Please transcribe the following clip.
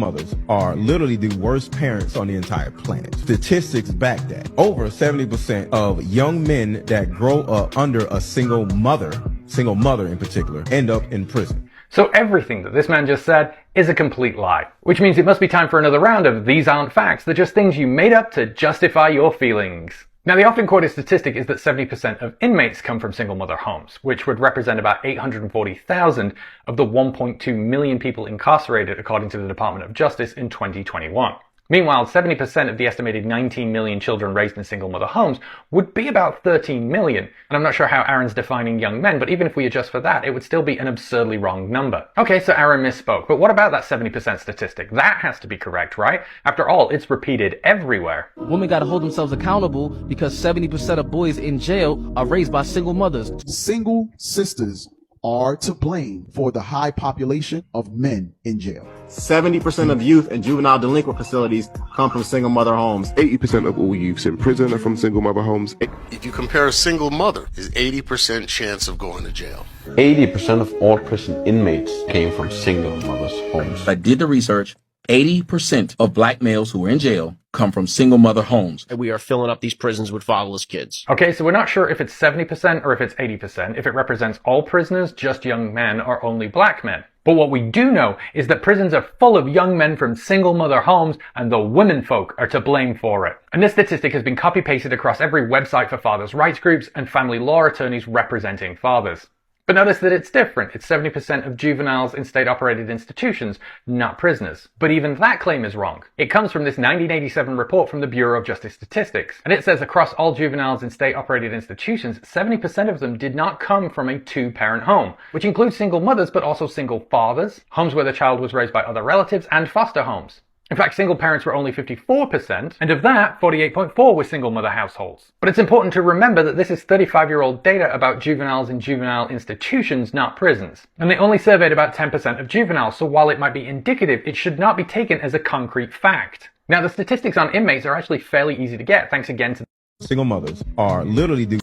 mothers are literally the worst parents on the entire planet. Statistics back that. Over 70% of young men that grow up under a single mother in particular, end up in prison. So everything that this man just said is a complete lie, which means it must be time for another round of These Aren't Facts. They're just things you made up to justify your feelings. Now, the often quoted statistic is that 70% of inmates come from single mother homes, which would represent about 840,000 of the 1.2 million people incarcerated, according to the Department of Justice in 2021. Meanwhile, 70% of the estimated 19 million children raised in single mother homes would be about 13 million. And I'm not sure how Aaron's defining young men, but even if we adjust for that, it would still be an absurdly wrong number. Okay, so Aaron misspoke, but what about that 70% statistic? That has to be correct, right? After all, it's repeated everywhere. Women gotta hold themselves accountable because 70% of boys in jail are raised by single mothers. Single sisters are to blame for the high population of men in jail. 70% of youth in juvenile delinquent facilities come from single mother homes. 80% of all youths in prison are from single mother homes. If you compare a single mother, is 80% chance of going to jail. 80% of all prison inmates came from single mothers' homes. I did the research. 80% of black males who are in jail come from single mother homes. And we are filling up these prisons with fatherless kids. Okay, so we're not sure if it's 70% or if it's 80%, if it represents all prisoners, just young men, or only black men. But what we do know is that prisons are full of young men from single mother homes, and the women folk are to blame for it. And this statistic has been copy-pasted across every website for fathers' rights groups and family law attorneys representing fathers. But notice that it's different. It's 70% of juveniles in state-operated institutions, not prisoners. But even that claim is wrong. It comes from this 1987 report from the Bureau of Justice Statistics. And it says across all juveniles in state-operated institutions, 70% of them did not come from a two-parent home, which includes single mothers, but also single fathers, homes where the child was raised by other relatives, and foster homes. In fact, single parents were only 54%, and of that, 48.4% were single mother households. But it's important to remember that this is 35-year-old data about juveniles in juvenile institutions, not prisons. And they only surveyed about 10% of juveniles, so while it might be indicative, it should not be taken as a concrete fact. Now, the statistics on inmates are actually fairly easy to get, thanks again to Single mothers are literally the